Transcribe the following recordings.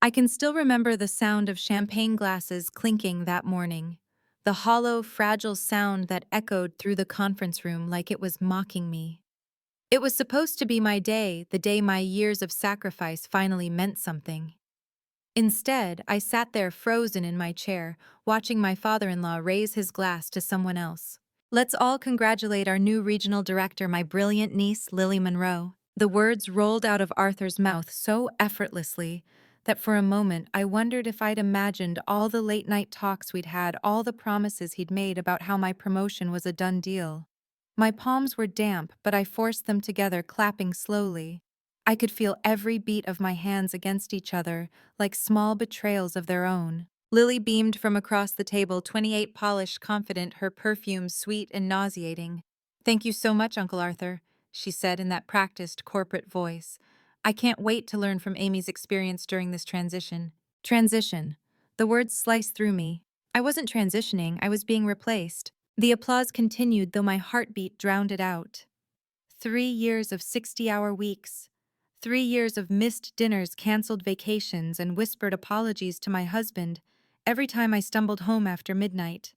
I can still remember the sound of champagne glasses clinking that morning, the hollow, fragile sound that echoed through the conference room like it was mocking me. It was supposed to be my day, the day my years of sacrifice finally meant something. Instead, I sat there frozen in my chair, watching my father-in-law raise his glass to someone else. Let's all congratulate our new regional director, my brilliant niece, Lily Monroe. The words rolled out of Arthur's mouth so effortlessly that for a moment I wondered if I'd imagined all the late-night talks we'd had, all the promises he'd made about how my promotion was a done deal. My palms were damp, but I forced them together, clapping slowly. I could feel every beat of my hands against each other, like small betrayals of their own. Lily beamed from across the table, 28, polished, confident, her perfume sweet and nauseating. "Thank you so much, Uncle Arthur," she said in that practiced corporate voice. "I can't wait to learn from Amy's experience during this transition." Transition. The words sliced through me. I wasn't transitioning, I was being replaced. The applause continued, though my heartbeat drowned it out. 3 years of 60-hour weeks. 3 years of missed dinners, canceled vacations, and whispered apologies to my husband every time I stumbled home after midnight.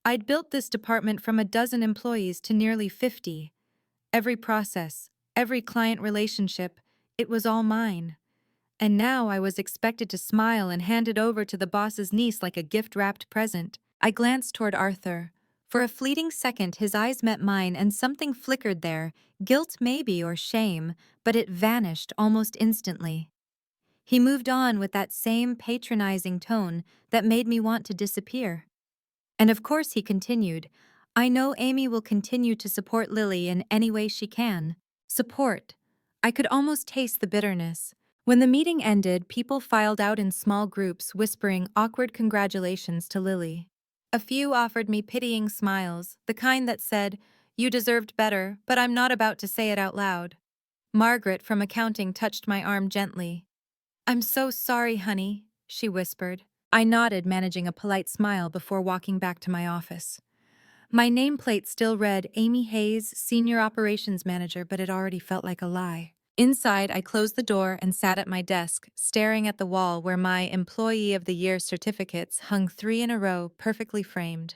I'd built this department from a dozen employees to nearly 50. Every process, every client relationship, it was all mine. And now I was expected to smile and hand it over to the boss's niece like a gift-wrapped present. I glanced toward Arthur. For a fleeting second, his eyes met mine and something flickered there, guilt maybe or shame, but it vanished almost instantly. He moved on with that same patronizing tone that made me want to disappear. And of course, he continued, "I know Amy will continue to support Lily in any way she can." Support. I could almost taste the bitterness. When the meeting ended, people filed out in small groups, whispering awkward congratulations to Lily. A few offered me pitying smiles, the kind that said, "You deserved better, but I'm not about to say it out loud." Margaret from accounting touched my arm gently. "I'm so sorry, honey," she whispered. I nodded, managing a polite smile before walking back to my office. My nameplate still read Amy Hayes, Senior Operations Manager, but it already felt like a lie. Inside, I closed the door and sat at my desk, staring at the wall where my Employee of the Year certificates hung 3 in a row, perfectly framed.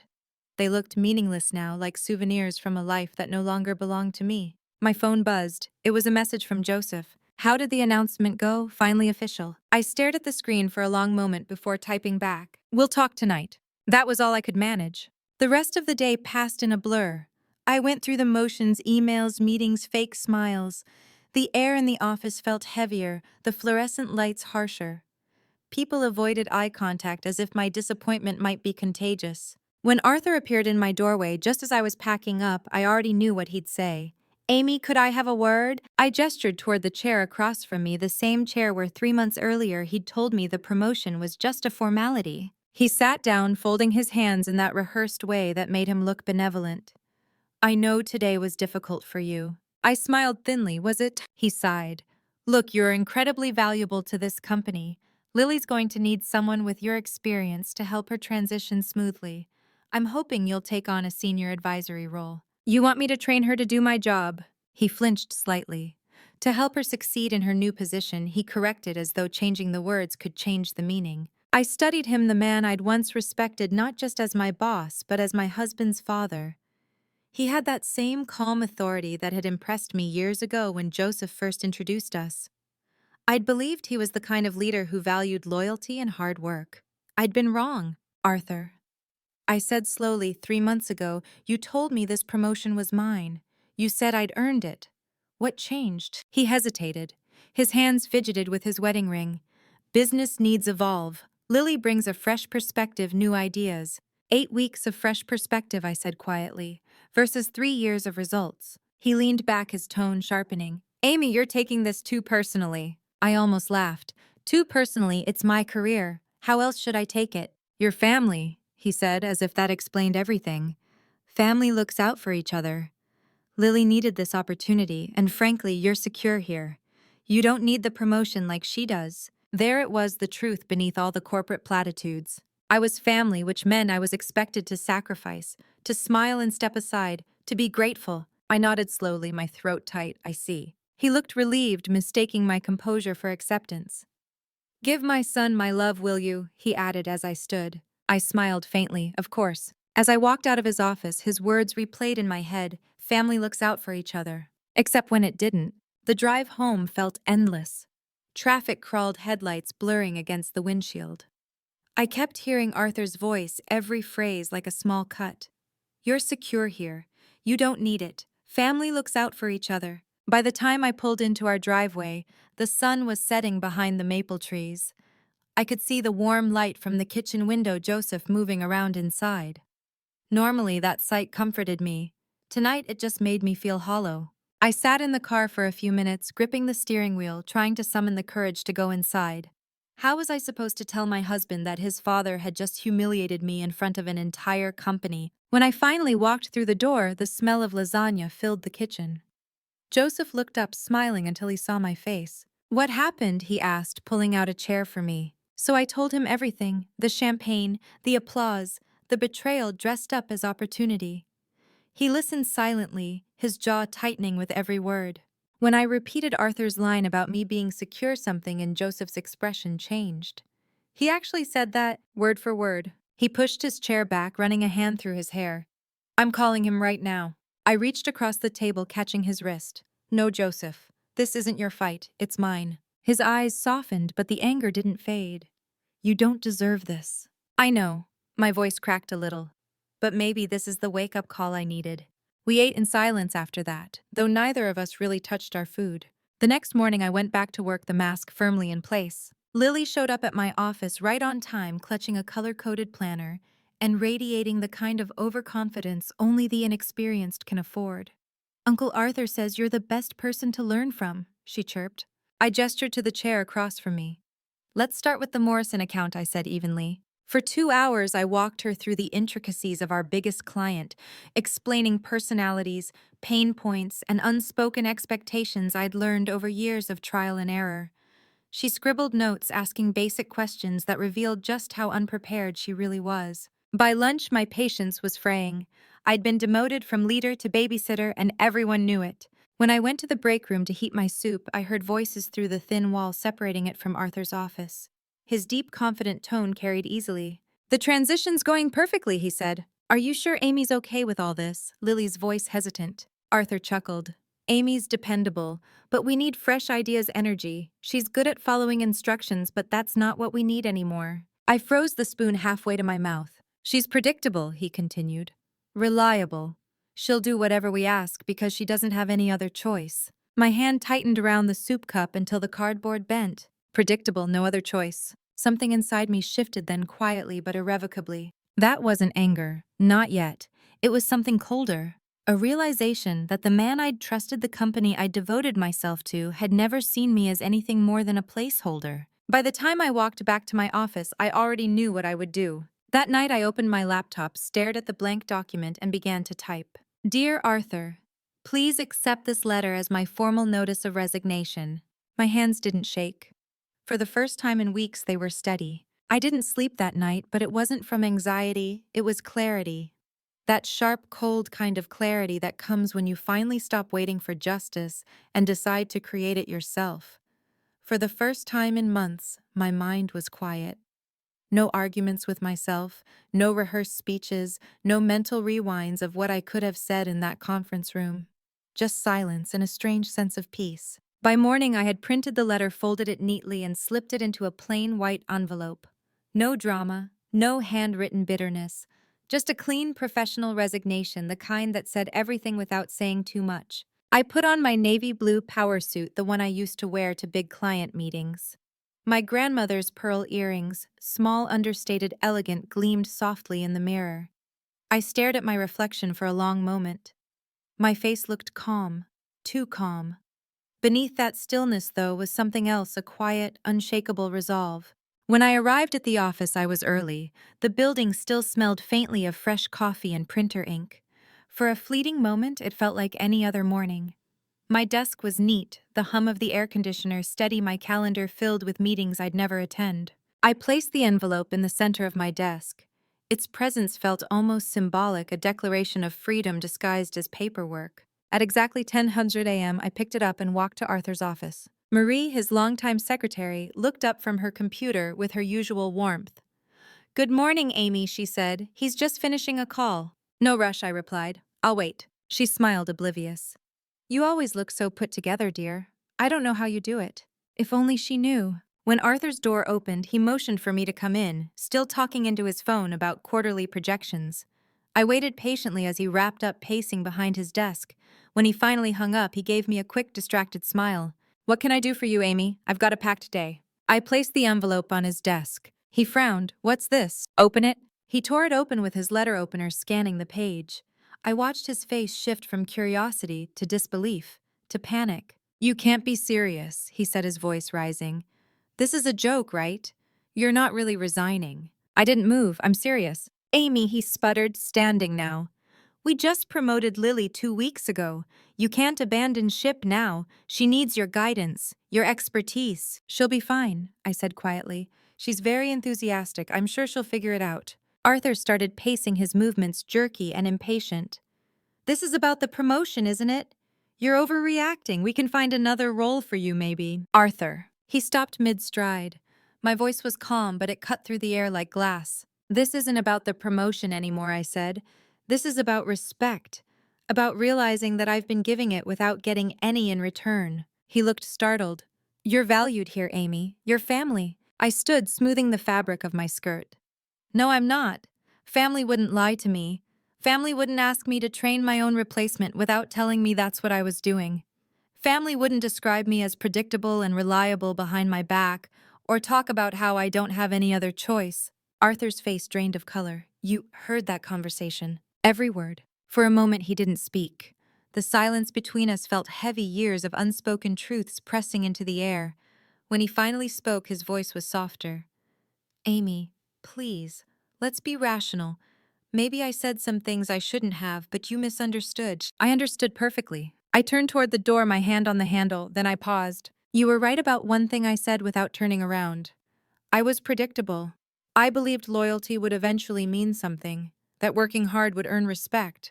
They looked meaningless now, like souvenirs from a life that no longer belonged to me. My phone buzzed. It was a message from Joseph. "How did the announcement go? Finally official." I stared at the screen for a long moment before typing back, "We'll talk tonight." That was all I could manage. The rest of the day passed in a blur. I went through the motions, emails, meetings, fake smiles. The air in the office felt heavier, the fluorescent lights harsher. People avoided eye contact as if my disappointment might be contagious. When Arthur appeared in my doorway just as I was packing up, I already knew what he'd say. "Amy, could I have a word?" I gestured toward the chair across from me, the same chair where 3 months earlier he'd told me the promotion was just a formality. He sat down, folding his hands in that rehearsed way that made him look benevolent. "I know today was difficult for you." I smiled thinly. "Was it?" He sighed. "Look, you're incredibly valuable to this company. Lily's going to need someone with your experience to help her transition smoothly. I'm hoping you'll take on a senior advisory role." "You want me to train her to do my job?" He flinched slightly. To help her succeed in her new position, he corrected as though changing the words could change the meaning. I studied him, the man I'd once respected not just as my boss, but as my husband's father. He had that same calm authority that had impressed me years ago when Joseph first introduced us. I'd believed he was the kind of leader who valued loyalty and hard work. I'd been wrong, Arthur. I said slowly, 3 months ago, you told me this promotion was mine. You said I'd earned it. What changed? He hesitated. His hands fidgeted with his wedding ring. Business needs evolve. Lily brings a fresh perspective, new ideas. 8 weeks of fresh perspective, I said quietly, versus 3 years of results. He leaned back, his tone sharpening. Amy, you're taking this too personally. I almost laughed. Too personally, it's my career. How else should I take it? Your family, he said, as if that explained everything. Family looks out for each other. Lily needed this opportunity, and frankly, you're secure here. You don't need the promotion like she does. There it was, the truth beneath all the corporate platitudes. I was family, which meant I was expected to sacrifice, to smile and step aside, to be grateful. I nodded slowly, my throat tight. I see. He looked relieved, mistaking my composure for acceptance. Give my son my love, will you? He added as I stood. I smiled faintly, of course. As I walked out of his office, his words replayed in my head, family looks out for each other. Except when it didn't. The drive home felt endless. Traffic crawled, headlights blurring against the windshield. I kept hearing Arthur's voice, every phrase like a small cut. You're secure here. You don't need it. Family looks out for each other. By the time I pulled into our driveway, the sun was setting behind the maple trees. I could see the warm light from the kitchen window, Joseph moving around inside. Normally, that sight comforted me. Tonight, it just made me feel hollow. I sat in the car for a few minutes, gripping the steering wheel, trying to summon the courage to go inside. How was I supposed to tell my husband that his father had just humiliated me in front of an entire company? When I finally walked through the door, the smell of lasagna filled the kitchen. Joseph looked up, smiling until he saw my face. What happened? He asked, pulling out a chair for me. So I told him everything, the champagne, the applause, the betrayal dressed up as opportunity. He listened silently, his jaw tightening with every word. When I repeated Arthur's line about me being secure, something in Joseph's expression changed. He actually said that, word for word. He pushed his chair back, running a hand through his hair. I'm calling him right now. I reached across the table, catching his wrist. No, Joseph. This isn't your fight, it's mine. His eyes softened, but the anger didn't fade. You don't deserve this. I know. My voice cracked a little. But maybe this is the wake-up call I needed. We ate in silence after that, though neither of us really touched our food. The next morning I went back to work, the mask firmly in place. Lily showed up at my office right on time, clutching a color-coded planner and radiating the kind of overconfidence only the inexperienced can afford. Uncle Arthur says you're the best person to learn from, she chirped. I gestured to the chair across from me. Let's start with the Morrison account, I said evenly. For 2 hours, I walked her through the intricacies of our biggest client, explaining personalities, pain points, and unspoken expectations I'd learned over years of trial and error. She scribbled notes asking basic questions that revealed just how unprepared she really was. By lunch, my patience was fraying. I'd been demoted from leader to babysitter, and everyone knew it. When I went to the break room to heat my soup, I heard voices through the thin wall separating it from Arthur's office. His deep, confident tone carried easily. The transition's going perfectly, he said. Are you sure Amy's okay with all this? Lily's voice hesitant. Arthur chuckled. Amy's dependable, but we need fresh ideas, energy. She's good at following instructions, but that's not what we need anymore. I froze the spoon halfway to my mouth. She's predictable, he continued. Reliable. She'll do whatever we ask because she doesn't have any other choice. My hand tightened around the soup cup until the cardboard bent. Predictable, no other choice. Something inside me shifted then, quietly but irrevocably. That wasn't anger. Not yet. It was something colder. A realization that the man I'd trusted, the company I'd devoted myself to, had never seen me as anything more than a placeholder. By the time I walked back to my office, I already knew what I would do. That night I opened my laptop, stared at the blank document, and began to type. Dear Arthur, please accept this letter as my formal notice of resignation. My hands didn't shake. For the first time in weeks, they were steady. I didn't sleep that night, but it wasn't from anxiety, it was clarity. That sharp, cold kind of clarity that comes when you finally stop waiting for justice and decide to create it yourself. For the first time in months, my mind was quiet. No arguments with myself, no rehearsed speeches, no mental rewinds of what I could have said in that conference room. Just silence and a strange sense of peace. By morning, I had printed the letter, folded it neatly, and slipped it into a plain white envelope. No drama, no handwritten bitterness, just a clean, professional resignation, the kind that said everything without saying too much. I put on my navy blue power suit, the one I used to wear to big client meetings. My grandmother's pearl earrings, small, understated, elegant, gleamed softly in the mirror. I stared at my reflection for a long moment. My face looked calm, too calm. Beneath that stillness, though, was something else, a quiet, unshakable resolve. When I arrived at the office, I was early. The building still smelled faintly of fresh coffee and printer ink. For a fleeting moment, it felt like any other morning. My desk was neat, the hum of the air conditioner steady, my calendar filled with meetings I'd never attend. I placed the envelope in the center of my desk. Its presence felt almost symbolic, a declaration of freedom disguised as paperwork. At exactly 10:00 a.m., I picked it up and walked to Arthur's office. Marie, his longtime secretary, looked up from her computer with her usual warmth. "Good morning, Amy," she said. "He's just finishing a call." "No rush," I replied. "I'll wait." She smiled, oblivious. "You always look so put together, dear. I don't know how you do it." If only she knew. When Arthur's door opened, he motioned for me to come in, still talking into his phone about quarterly projections. I waited patiently as he wrapped up pacing behind his desk. When he finally hung up, he gave me a quick, distracted smile. "What can I do for you, Amy? I've got a packed day." I placed the envelope on his desk. He frowned. "What's this?" "Open it." He tore it open with his letter opener, scanning the page. I watched his face shift from curiosity to disbelief to panic. "You can't be serious," he said, his voice rising. "This is a joke, right? You're not really resigning." I didn't move. "I'm serious." "Amy," he sputtered, standing now. "We just promoted Lily 2 weeks ago. You can't abandon ship now. She needs your guidance, your expertise." "She'll be fine," I said quietly. "She's very enthusiastic. I'm sure she'll figure it out." Arthur started pacing, his movements jerky and impatient. "This is about the promotion, isn't it? You're overreacting. We can find another role for you, maybe." "Arthur." He stopped mid-stride. My voice was calm, but it cut through the air like glass. "This isn't about the promotion anymore," I said. "This is about respect. About realizing that I've been giving it without getting any in return." He looked startled. "You're valued here, Amy. Your family." I stood, smoothing the fabric of my skirt. "No, I'm not. Family wouldn't lie to me. Family wouldn't ask me to train my own replacement without telling me that's what I was doing. Family wouldn't describe me as predictable and reliable behind my back, or talk about how I don't have any other choice." Arthur's face drained of color. "You heard that conversation?" "Every word." For a moment he didn't speak. The silence between us felt heavy, years of unspoken truths pressing into the air. When he finally spoke, his voice was softer. "Amy, please, let's be rational. Maybe I said some things I shouldn't have, but you misunderstood." I understood perfectly. I turned toward the door, my hand on the handle, then I paused. "You were right about one thing," I said without turning around. "I was predictable. I believed loyalty would eventually mean something, that working hard would earn respect.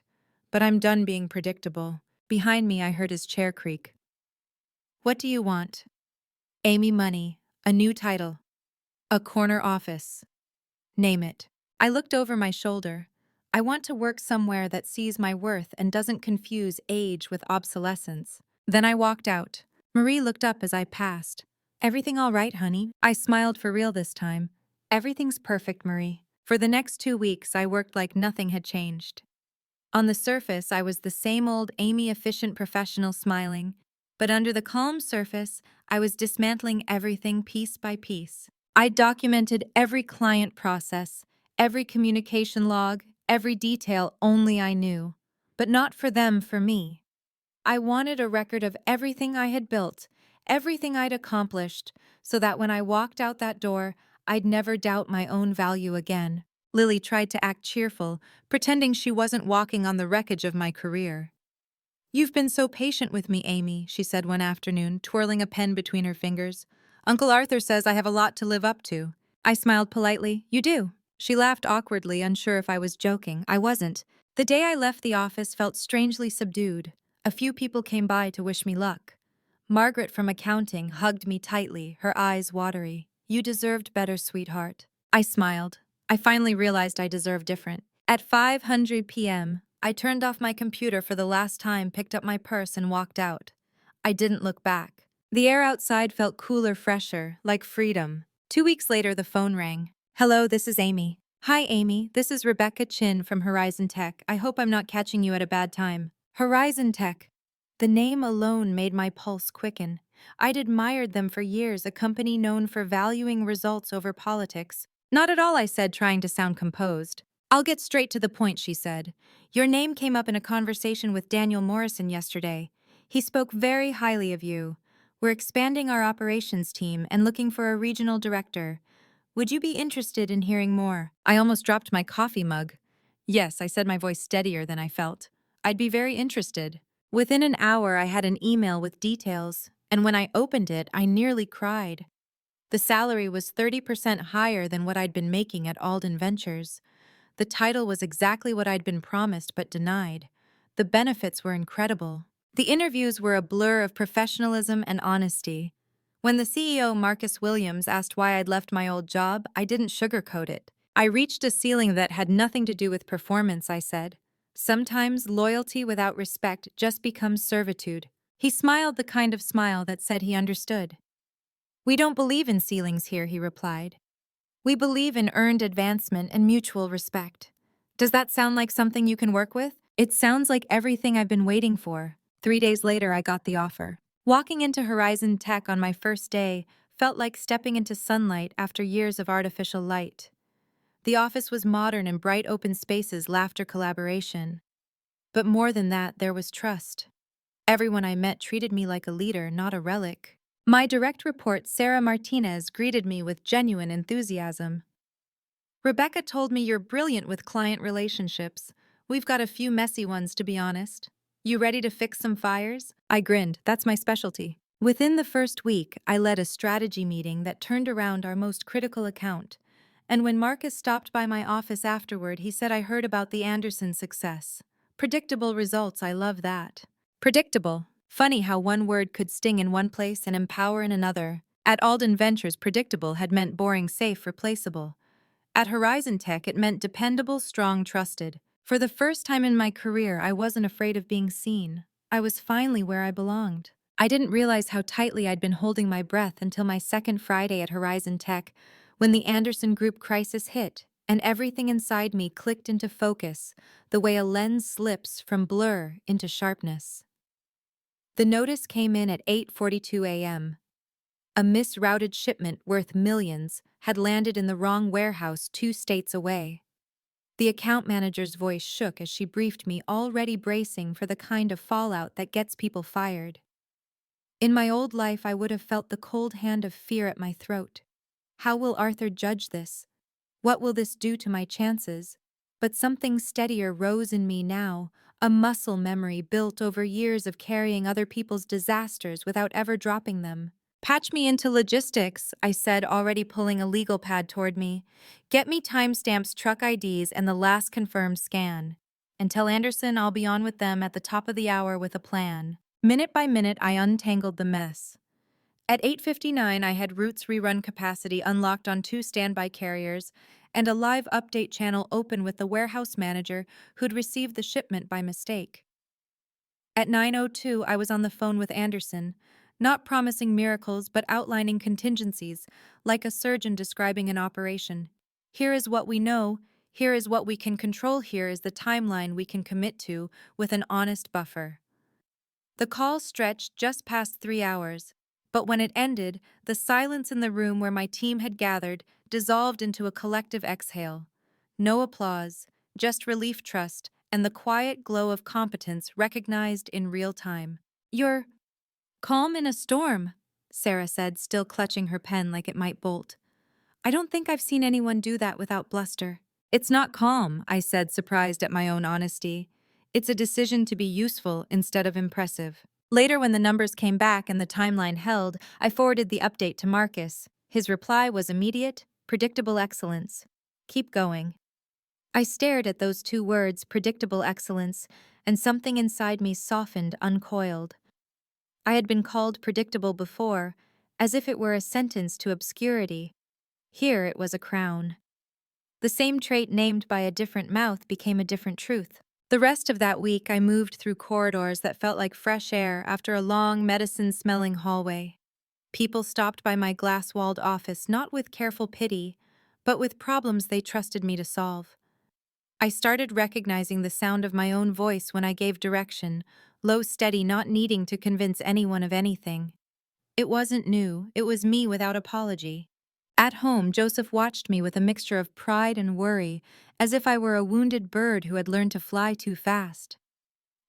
But I'm done being predictable." Behind me, I heard his chair creak. "What do you want?" "Amy, money. A new title. A corner office. Name it." I looked over my shoulder. "I want to work somewhere that sees my worth and doesn't confuse age with obsolescence." Then I walked out. Marie looked up as I passed. "Everything all right, honey?" I smiled for real this time. "Everything's perfect, Marie." For the next 2 weeks, I worked like nothing had changed. On the surface, I was the same old Amy, efficient professional, smiling. But under the calm surface, I was dismantling everything piece by piece. I documented every client process, every communication log, every detail only I knew. But not for them, for me. I wanted a record of everything I had built, everything I'd accomplished, so that when I walked out that door, I'd never doubt my own value again. Lily tried to act cheerful, pretending she wasn't walking on the wreckage of my career. "You've been so patient with me, Amy," she said one afternoon, twirling a pen between her fingers. "Uncle Arthur says I have a lot to live up to." I smiled politely. "You do." She laughed awkwardly, unsure if I was joking. I wasn't. The day I left the office felt strangely subdued. A few people came by to wish me luck. Margaret from accounting hugged me tightly, her eyes watery. "You deserved better, sweetheart." I smiled. I finally realized I deserved different. At 5:00 p.m., I turned off my computer for the last time, picked up my purse, and walked out. I didn't look back. The air outside felt cooler, fresher, like freedom. 2 weeks later, the phone rang. "Hello, this is Amy." "Hi, Amy. This is Rebecca Chin from Horizon Tech. I hope I'm not catching you at a bad time." Horizon Tech. The name alone made my pulse quicken. I'd admired them for years, a company known for valuing results over politics. "Not at all," I said, trying to sound composed. "I'll get straight to the point," she said. "Your name came up in a conversation with Daniel Morrison yesterday. He spoke very highly of you. We're expanding our operations team and looking for a regional director. Would you be interested in hearing more?" I almost dropped my coffee mug. "Yes," I said, my voice steadier than I felt. "I'd be very interested." Within an hour, I had an email with details, and when I opened it, I nearly cried. The salary was 30% higher than what I'd been making at Alden Ventures. The title was exactly what I'd been promised but denied. The benefits were incredible. The interviews were a blur of professionalism and honesty. When the CEO, Marcus Williams, asked why I'd left my old job, I didn't sugarcoat it. I reached a ceiling that had nothing to do with performance, I said. Sometimes loyalty without respect just becomes servitude. He smiled the kind of smile that said he understood. We don't believe in ceilings here, he replied. We believe in earned advancement and mutual respect. Does that sound like something you can work with? It sounds like everything I've been waiting for. 3 days later, I got the offer. Walking into Horizon Tech on my first day felt like stepping into sunlight after years of artificial light. The office was modern and bright open spaces, laughter, collaboration. But more than that, there was trust. Everyone I met treated me like a leader, not a relic. My direct report, Sarah Martinez, greeted me with genuine enthusiasm. Rebecca told me you're brilliant with client relationships. We've got a few messy ones, to be honest. You ready to fix some fires? I grinned. That's my specialty. Within the first week, I led a strategy meeting that turned around our most critical account. And when Marcus stopped by my office afterward, he said I heard about the Anderson success. Predictable results, I love that. Predictable. Funny how one word could sting in one place and empower in another. At Alden Ventures, predictable had meant boring, safe, replaceable. At Horizon Tech, it meant dependable, strong, trusted. For the first time in my career, I wasn't afraid of being seen. I was finally where I belonged. I didn't realize how tightly I'd been holding my breath until my second Friday at Horizon Tech, when the Anderson Group crisis hit, and everything inside me clicked into focus, the way a lens slips from blur into sharpness. The notice came in at 8:42 a.m. A misrouted shipment worth millions had landed in the wrong warehouse 2 states away. The account manager's voice shook as she briefed me, already bracing for the kind of fallout that gets people fired. In my old life, I would have felt the cold hand of fear at my throat. How will Arthur judge this? What will this do to my chances? But something steadier rose in me now, a muscle memory built over years of carrying other people's disasters without ever dropping them. Patch me into logistics, I said, already pulling a legal pad toward me. Get me timestamps, truck IDs, and the last confirmed scan. And tell Anderson I'll be on with them at the top of the hour with a plan. Minute by minute, I untangled the mess. At 8:59, I had Roots rerun capacity unlocked on 2 standby carriers and a live update channel open with the warehouse manager who'd received the shipment by mistake. At 9:02, I was on the phone with Anderson, not promising miracles but outlining contingencies, like a surgeon describing an operation. Here is what we know, here is what we can control, here is the timeline we can commit to with an honest buffer. The call stretched just past 3 hours, but when it ended, the silence in the room where my team had gathered dissolved into a collective exhale. No applause, just relief, trust, and the quiet glow of competence recognized in real time. You're calm in a storm, Sarah said, still clutching her pen like it might bolt. I don't think I've seen anyone do that without bluster. It's not calm, I said, surprised at my own honesty. It's a decision to be useful instead of impressive. Later, when the numbers came back and the timeline held, I forwarded the update to Marcus. His reply was immediate, predictable excellence. Keep going. I stared at those 2 words, predictable excellence, and something inside me softened, uncoiled. I had been called predictable before, as if it were a sentence to obscurity. Here it was a crown. The same trait named by a different mouth became a different truth. The rest of that week, I moved through corridors that felt like fresh air after a long, medicine-smelling hallway. People stopped by my glass-walled office not with careful pity, but with problems they trusted me to solve. I started recognizing the sound of my own voice when I gave direction, low, steady, not needing to convince anyone of anything. It wasn't new, it was me without apology. At home, Joseph watched me with a mixture of pride and worry, as if I were a wounded bird who had learned to fly too fast.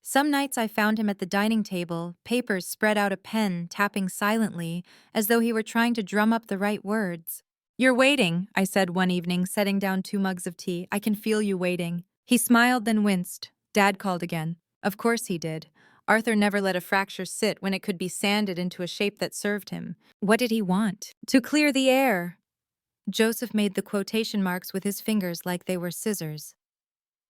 Some nights I found him at the dining table, papers spread out, a pen, tapping silently, as though he were trying to drum up the right words. You're waiting, I said one evening, setting down 2 mugs of tea. I can feel you waiting. He smiled, then winced. Dad called again. Of course he did. Arthur never let a fracture sit when it could be sanded into a shape that served him. What did he want? To clear the air. Joseph made the quotation marks with his fingers like they were scissors.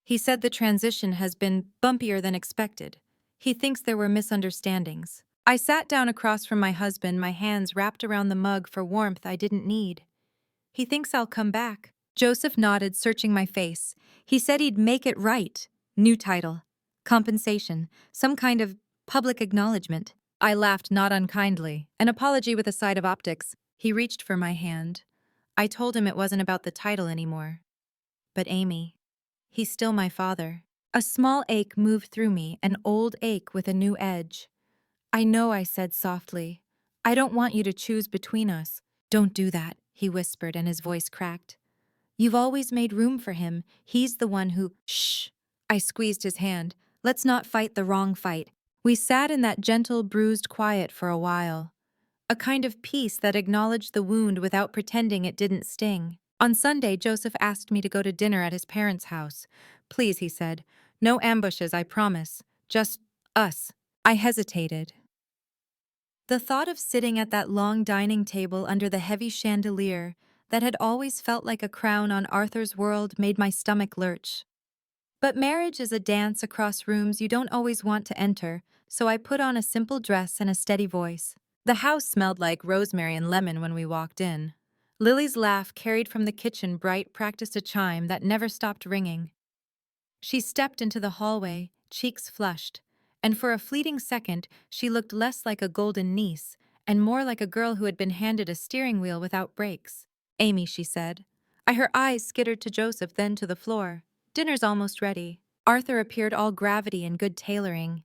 He said the transition has been bumpier than expected. He thinks there were misunderstandings. I sat down across from my husband, my hands wrapped around the mug for warmth I didn't need. He thinks I'll come back. Joseph nodded, searching my face. He said he'd make it right. New title. Compensation. Some kind of public acknowledgement. I laughed not unkindly. An apology with a side of optics. He reached for my hand. I told him it wasn't about the title anymore. But Amy. He's still my father. A small ache moved through me, an old ache with a new edge. I know, I said softly. I don't want you to choose between us. Don't do that, he whispered, and his voice cracked. You've always made room for him. He's the one who— Shh! I squeezed his hand. Let's not fight the wrong fight. We sat in that gentle, bruised quiet for a while. A kind of peace that acknowledged the wound without pretending it didn't sting. On Sunday, Joseph asked me to go to dinner at his parents' house. Please, he said. No ambushes, I promise. Just us. I hesitated. The thought of sitting at that long dining table under the heavy chandelier that had always felt like a crown on Arthur's world made my stomach lurch. But marriage is a dance across rooms you don't always want to enter, so I put on a simple dress and a steady voice. The house smelled like rosemary and lemon when we walked in. Lily's laugh, carried from the kitchen bright, practiced a chime that never stopped ringing. She stepped into the hallway, cheeks flushed, and for a fleeting second she looked less like a golden niece and more like a girl who had been handed a steering wheel without brakes. Amy, she said. Her eyes skittered to Joseph, then to the floor. Dinner's almost ready. Arthur appeared all gravity and good tailoring.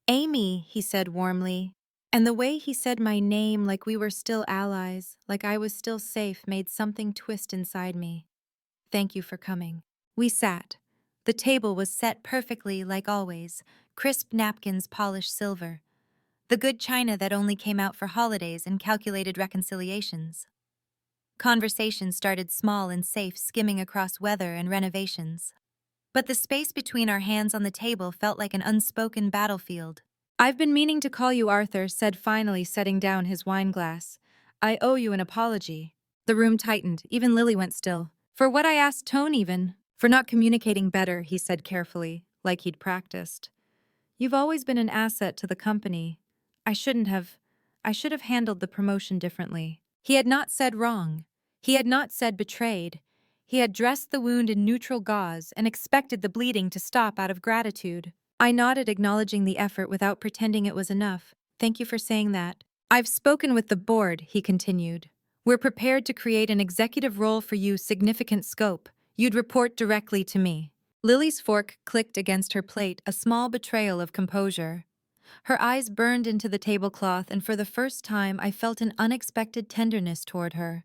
Amy, he said warmly. And the way he said my name, like we were still allies, like I was still safe, made something twist inside me. Thank you for coming. We sat. The table was set perfectly, like always, crisp napkins, polished silver. The good china that only came out for holidays and calculated reconciliations. Conversation started small and safe, skimming across weather and renovations. But the space between our hands on the table felt like an unspoken battlefield. I've been meaning to call you, Arthur said, finally setting down his wine glass. I owe you an apology. The room tightened. Even Lily went still. For what I asked Tone even. For not communicating better, he said carefully, like he'd practiced. You've always been an asset to the company. I should have handled the promotion differently. He had not said wrong. He had not said betrayed. He had dressed the wound in neutral gauze and expected the bleeding to stop out of gratitude. I nodded, acknowledging the effort without pretending it was enough. Thank you for saying that. I've spoken with the board, he continued. We're prepared to create an executive role for you, significant scope. You'd report directly to me. Lily's fork clicked against her plate, a small betrayal of composure. Her eyes burned into the tablecloth, and for the first time I felt an unexpected tenderness toward her.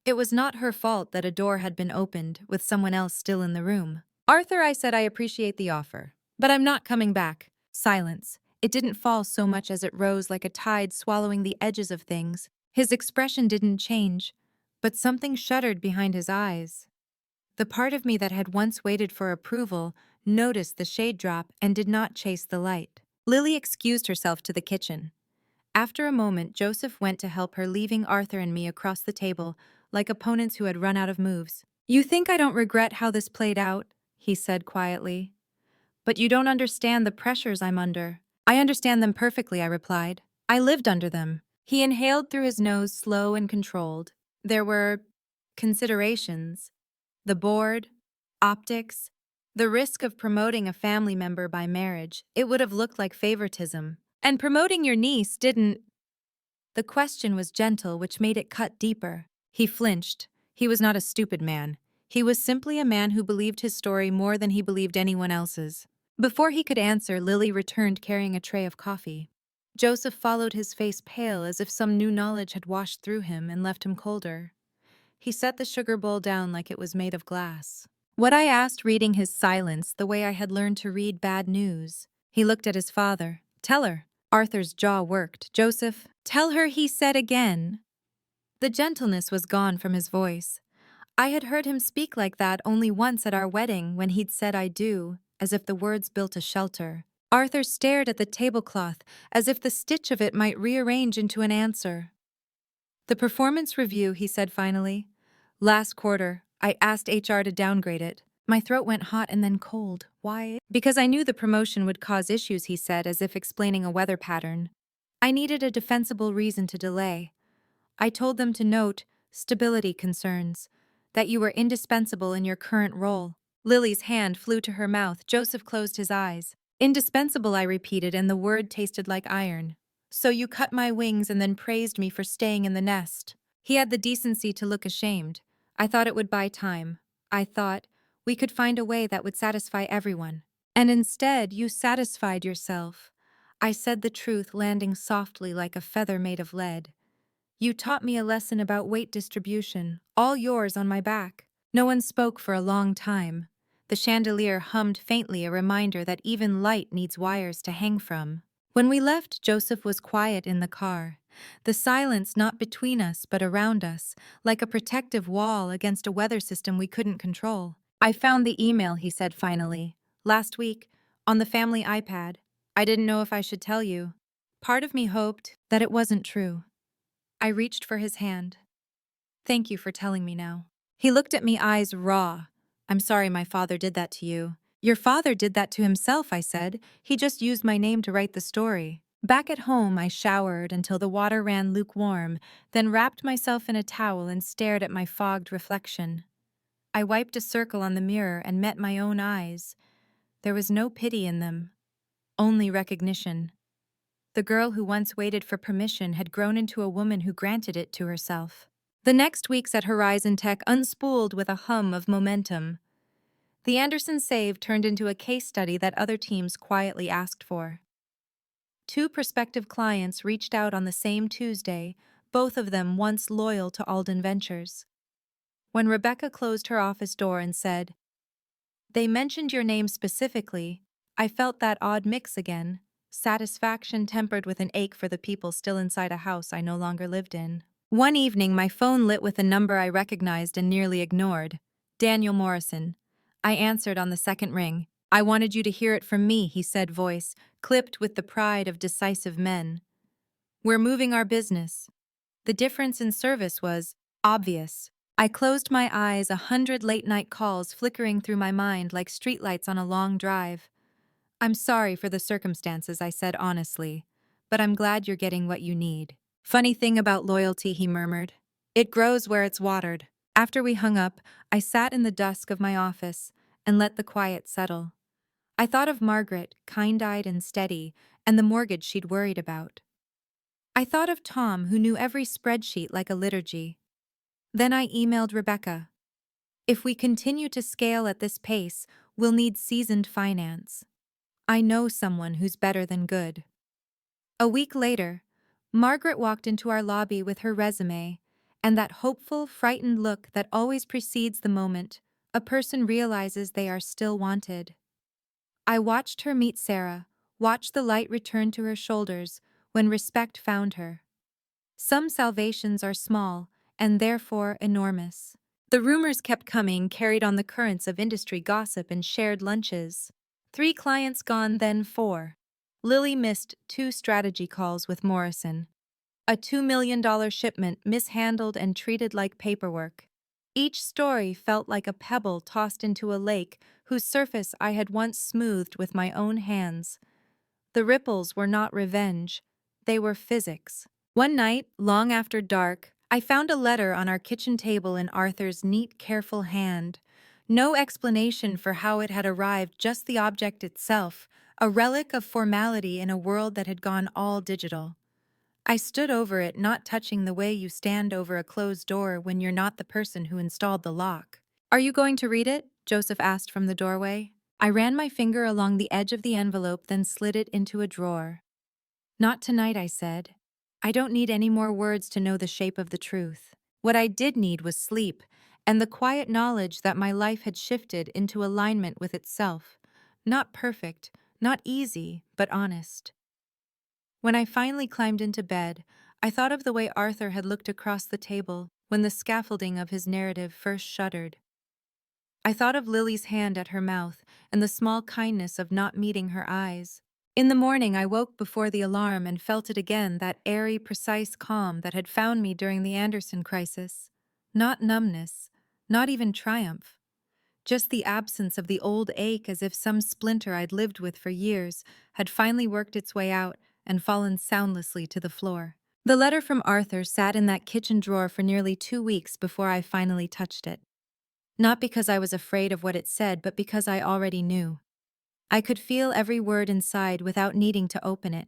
It was not her fault that a door had been opened, with someone else still in the room. Arthur, I said, I appreciate the offer, but I'm not coming back. Silence. It didn't fall so much as it rose like a tide swallowing the edges of things. His expression didn't change, but something shuddered behind his eyes. The part of me that had once waited for approval noticed the shade drop and did not chase the light. Lily excused herself to the kitchen. After a moment, Joseph went to help her, leaving Arthur and me across the table, like opponents who had run out of moves. You think I don't regret how this played out, he said quietly. But you don't understand the pressures I'm under. I understand them perfectly, I replied. I lived under them. He inhaled through his nose, slow and controlled. There were considerations. The board, optics, the risk of promoting a family member by marriage. It would have looked like favoritism. And promoting your niece didn't. The question was gentle, which made it cut deeper. He flinched. He was not a stupid man. He was simply a man who believed his story more than he believed anyone else's. Before he could answer, Lily returned carrying a tray of coffee. Joseph followed, his face pale, as if some new knowledge had washed through him and left him colder. He set the sugar bowl down like it was made of glass. What I asked, reading his silence the way I had learned to read bad news. He looked at his father. Tell her. Arthur's jaw worked. Joseph, tell her, he said again. The gentleness was gone from his voice. I had heard him speak like that only once at our wedding, when he'd said I do, as if the words built a shelter. Arthur stared at the tablecloth, as if the stitch of it might rearrange into an answer. The performance review, he said finally. Last quarter, I asked HR to downgrade it. My throat went hot and then cold. Why? Because I knew the promotion would cause issues, he said, as if explaining a weather pattern. I needed a defensible reason to delay. I told them to note stability concerns, that you were indispensable in your current role. Lily's hand flew to her mouth. Joseph closed his eyes. Indispensable, I repeated, and the word tasted like iron. So you cut my wings and then praised me for staying in the nest. He had the decency to look ashamed. I thought it would buy time. I thought we could find a way that would satisfy everyone. And instead, you satisfied yourself. I said the truth, landing softly like a feather made of lead. You taught me a lesson about weight distribution, all yours on my back. No one spoke for a long time. The chandelier hummed faintly, a reminder that even light needs wires to hang from. When we left, Joseph was quiet in the car. The silence not between us but around us, like a protective wall against a weather system we couldn't control. I found the email, he said finally. Last week, on the family iPad. I didn't know if I should tell you. Part of me hoped that it wasn't true. I reached for his hand. Thank you for telling me now. He looked at me, eyes raw. I'm sorry my father did that to you. Your father did that to himself, I said. He just used my name to write the story. Back at home, I showered until the water ran lukewarm, then wrapped myself in a towel and stared at my fogged reflection. I wiped a circle on the mirror and met my own eyes. There was no pity in them, only recognition. The girl who once waited for permission had grown into a woman who granted it to herself. The next weeks at Horizon Tech unspooled with a hum of momentum. The Anderson save turned into a case study that other teams quietly asked for. 2 prospective clients reached out on the same Tuesday, both of them once loyal to Alden Ventures. When Rebecca closed her office door and said, "They mentioned your name specifically," I felt that odd mix again, satisfaction tempered with an ache for the people still inside a house I no longer lived in. One evening, my phone lit with a number I recognized and nearly ignored. Daniel Morrison. I answered on the second ring. I wanted you to hear it from me, he said, voice clipped with the pride of decisive men. We're moving our business. The difference in service was obvious. I closed my eyes, 100 late-night calls flickering through my mind like streetlights on a long drive. I'm sorry for the circumstances, I said honestly, but I'm glad you're getting what you need. Funny thing about loyalty, he murmured. It grows where it's watered. After we hung up, I sat in the dusk of my office and let the quiet settle. I thought of Margaret, kind-eyed and steady, and the mortgage she'd worried about. I thought of Tom, who knew every spreadsheet like a liturgy. Then I emailed Rebecca. If we continue to scale at this pace, we'll need seasoned finance. I know someone who's better than good. A week later, Margaret walked into our lobby with her resume and that hopeful, frightened look that always precedes the moment a person realizes they are still wanted. I watched her meet Sarah, watched the light return to her shoulders when respect found her. Some salvations are small and therefore enormous. The rumors kept coming, carried on the currents of industry gossip and shared lunches. 3 clients gone, then 4. Lily missed 2 strategy calls with Morrison. A $2 million shipment mishandled and treated like paperwork. Each story felt like a pebble tossed into a lake whose surface I had once smoothed with my own hands. The ripples were not revenge, they were physics. One night, long after dark, I found a letter on our kitchen table in Arthur's neat, careful hand. No explanation for how it had arrived, just the object itself, a relic of formality in a world that had gone all digital. I stood over it, not touching, the way you stand over a closed door when you're not the person who installed the lock. Are you going to read it? Joseph asked from the doorway. I ran my finger along the edge of the envelope, then slid it into a drawer. Not tonight, I said. I don't need any more words to know the shape of the truth. What I did need was sleep, and the quiet knowledge that my life had shifted into alignment with itself. Not perfect, not easy, but honest. When I finally climbed into bed, I thought of the way Arthur had looked across the table when the scaffolding of his narrative first shuddered. I thought of Lily's hand at her mouth and the small kindness of not meeting her eyes. In the morning, I woke before the alarm and felt it again, that airy, precise calm that had found me during the Anderson crisis. Not numbness, not even triumph. Just the absence of the old ache, as if some splinter I'd lived with for years had finally worked its way out and fallen soundlessly to the floor. The letter from Arthur sat in that kitchen drawer for nearly 2 weeks before I finally touched it. Not because I was afraid of what it said, but because I already knew. I could feel every word inside without needing to open it.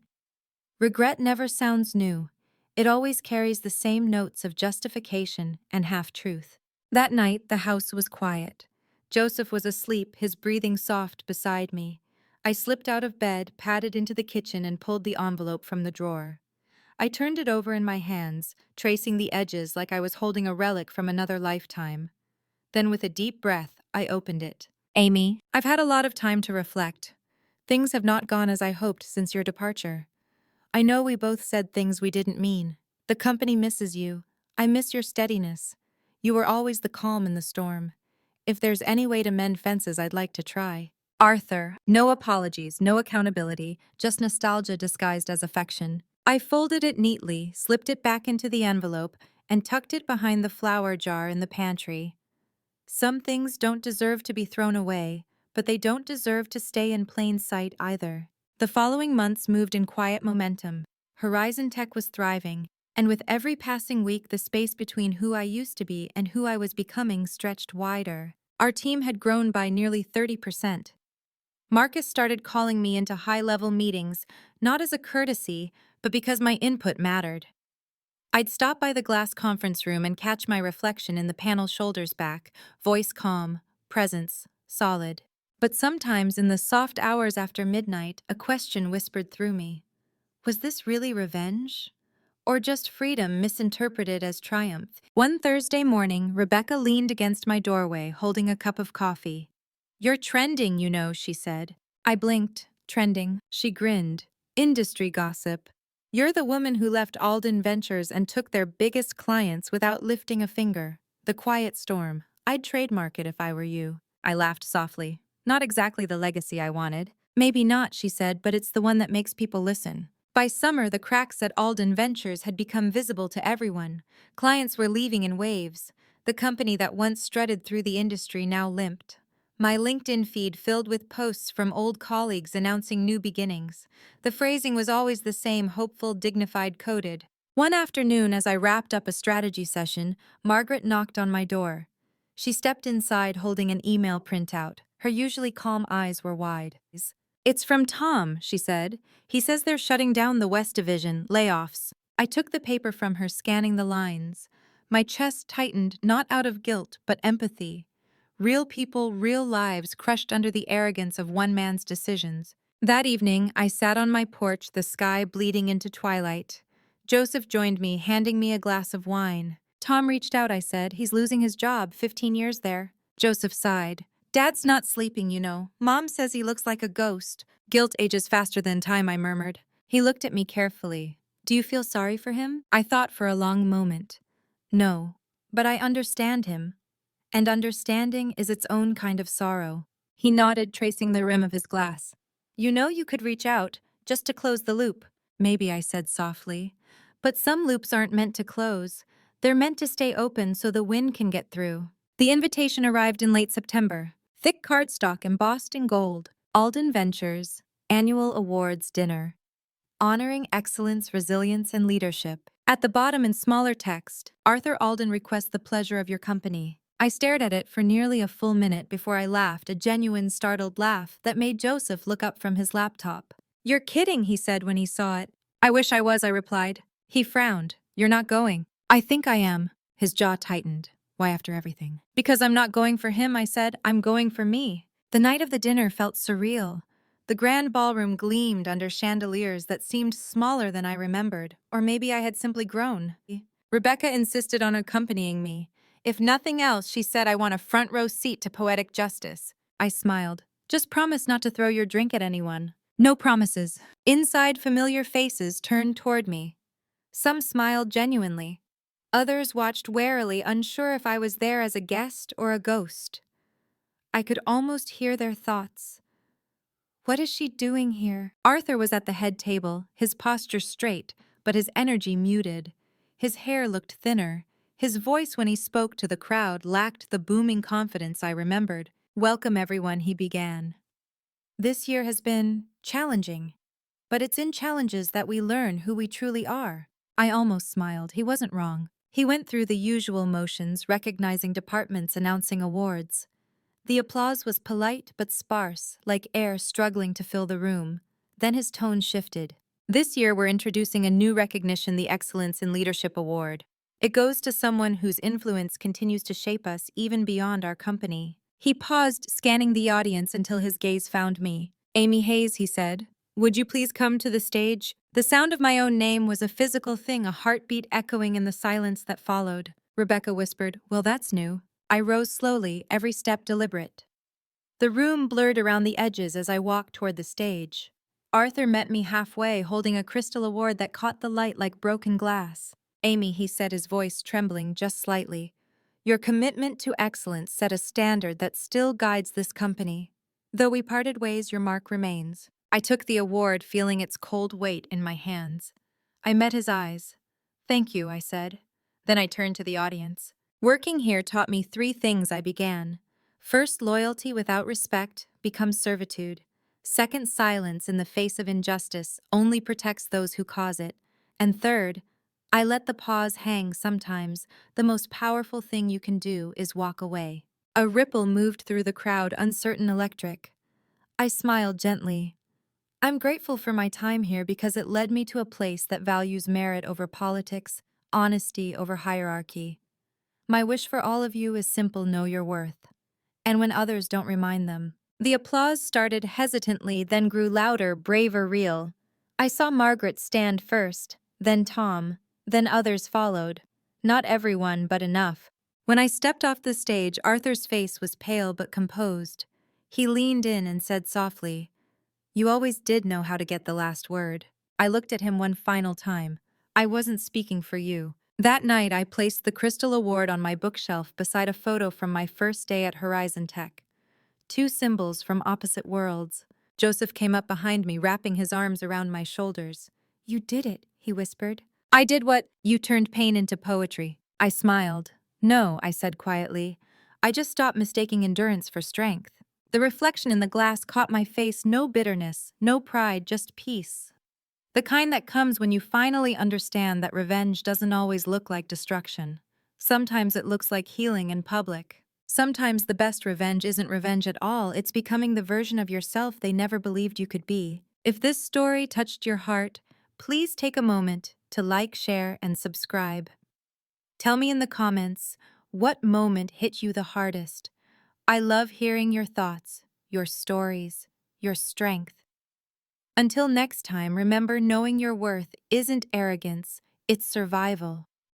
Regret never sounds new. It always carries the same notes of justification and half-truth. That night, the house was quiet. Joseph was asleep, his breathing soft beside me. I slipped out of bed, padded into the kitchen, and pulled the envelope from the drawer. I turned it over in my hands, tracing the edges like I was holding a relic from another lifetime. Then, with a deep breath, I opened it. Amy, I've had a lot of time to reflect. Things have not gone as I hoped since your departure. I know we both said things we didn't mean. The company misses you. I miss your steadiness. You were always the calm in the storm. If there's any way to mend fences, I'd like to try. Arthur, no apologies, no accountability, just nostalgia disguised as affection. I folded it neatly, slipped it back into the envelope, and tucked it behind the flour jar in the pantry. Some things don't deserve to be thrown away, but they don't deserve to stay in plain sight either. The following months moved in quiet momentum. Horizon Tech was thriving, and with every passing week, the space between who I used to be and who I was becoming stretched wider. Our team had grown by nearly 30%. Marcus started calling me into high-level meetings, not as a courtesy, but because my input mattered. I'd stop by the glass conference room and catch my reflection in the panel shoulders back, voice calm, presence solid. But sometimes in the soft hours after midnight, a question whispered through me. Was this really revenge? Or just freedom misinterpreted as triumph? One Thursday morning, Rebecca leaned against my doorway, holding a cup of coffee. "You're trending, you know," she said. I blinked. Trending. She grinned. "Industry gossip. You're the woman who left Alden Ventures and took their biggest clients without lifting a finger. The quiet storm. I'd trademark it if I were you." I laughed softly. Not exactly the legacy I wanted. "Maybe not," she said, "but it's the one that makes people listen." By summer, the cracks at Alden Ventures had become visible to everyone. Clients were leaving in waves. The company that once strutted through the industry now limped. My LinkedIn feed filled with posts from old colleagues announcing new beginnings. The phrasing was always the same, hopeful, dignified, coded. One afternoon, as I wrapped up a strategy session, Margaret knocked on my door. She stepped inside holding an email printout. Her usually calm eyes were wide. "It's from Tom," she said. "He says they're shutting down the West Division, layoffs." I took the paper from her, scanning the lines. My chest tightened, not out of guilt, but empathy. Real people, real lives crushed under the arrogance of one man's decisions. That evening, I sat on my porch, the sky bleeding into twilight. Joseph joined me, handing me a glass of wine. "Tom reached out," I said. "He's losing his job, 15 years there." Joseph sighed. "Dad's not sleeping, you know. Mom says he looks like a ghost." "Guilt ages faster than time," I murmured. He looked at me carefully. "Do you feel sorry for him?" I thought for a long moment. No, but I understand him. And understanding is its own kind of sorrow. He nodded, tracing the rim of his glass. "You know, you could reach out, just to close the loop." "Maybe," I said softly. "But some loops aren't meant to close. They're meant to stay open so the wind can get through." The invitation arrived in late September. Thick cardstock embossed in gold. Alden Ventures, Annual Awards Dinner. Honoring excellence, resilience, and leadership. At the bottom in smaller text, "Arthur Alden requests the pleasure of your company." I stared at it for nearly a full minute before I laughed, a genuine startled laugh that made Joseph look up from his laptop. "You're kidding," he said when he saw it. "I wish I was," I replied. He frowned. "You're not going." "I think I am." His jaw tightened. "Why after everything?" "Because I'm not going for him," I said. "I'm going for me." The night of the dinner felt surreal. The grand ballroom gleamed under chandeliers that seemed smaller than I remembered, or maybe I had simply grown. Rebecca insisted on accompanying me. If nothing else, she said, "I want a front row seat to poetic justice." I smiled. "Just promise not to throw your drink at anyone." "No promises." Inside, familiar faces turned toward me. Some smiled genuinely. Others watched warily, unsure if I was there as a guest or a ghost. I could almost hear their thoughts. What is she doing here? Arthur was at the head table, his posture straight, but his energy muted. His hair looked thinner. His voice when he spoke to the crowd lacked the booming confidence I remembered. "Welcome everyone," he began. "This year has been challenging. But it's in challenges that we learn who we truly are. I almost smiled. He wasn't wrong. He went through the usual motions, recognizing departments, announcing awards. The applause was polite but sparse, like air struggling to fill the room. Then his tone shifted. This year we're introducing a new recognition, the Excellence in Leadership Award. It goes to someone whose influence continues to shape us even beyond our company. He paused, scanning the audience until his gaze found me. Amy Hayes, he said. Would you please come to the stage? The sound of my own name was a physical thing, a heartbeat echoing in the silence that followed. Rebecca whispered, Well, that's new. I rose slowly, every step deliberate. The room blurred around the edges as I walked toward the stage. Arthur met me halfway, holding a crystal award that caught the light like broken glass. Amy, he said, his voice trembling just slightly. Your commitment to excellence set a standard that still guides this company. Though we parted ways, your mark remains. I took the award, feeling its cold weight in my hands. I met his eyes. Thank you, I said. Then I turned to the audience. Working here taught me 3 things I began. First, loyalty without respect becomes servitude. Second, silence in the face of injustice only protects those who cause it. And third, I let the pause hang sometimes. The most powerful thing you can do is walk away. A ripple moved through the crowd, uncertain, electric. I smiled gently. I'm grateful for my time here because it led me to a place that values merit over politics, honesty over hierarchy. My wish for all of you is simple: know your worth. And when others don't remind them. The applause started hesitantly, then grew louder, braver, real. I saw Margaret stand first, then Tom, then others followed. Not everyone, but enough. When I stepped off the stage, Arthur's face was pale but composed. He leaned in and said softly, You always did know how to get the last word. I looked at him one final time. I wasn't speaking for you. That night, I placed the Crystal Award on my bookshelf beside a photo from my first day at Horizon Tech. 2 symbols from opposite worlds. Joseph came up behind me, wrapping his arms around my shoulders. You did it, he whispered. I did what? You turned pain into poetry. I smiled. No, I said quietly. I just stopped mistaking endurance for strength. The reflection in the glass caught my face, no bitterness, no pride, just peace. The kind that comes when you finally understand that revenge doesn't always look like destruction. Sometimes it looks like healing in public. Sometimes the best revenge isn't revenge at all, it's becoming the version of yourself they never believed you could be. If this story touched your heart, please take a moment to like, share, and subscribe. Tell me in the comments what moment hit you the hardest. I love hearing your thoughts, your stories, your strength. Until next time, remember, knowing your worth isn't arrogance, it's survival.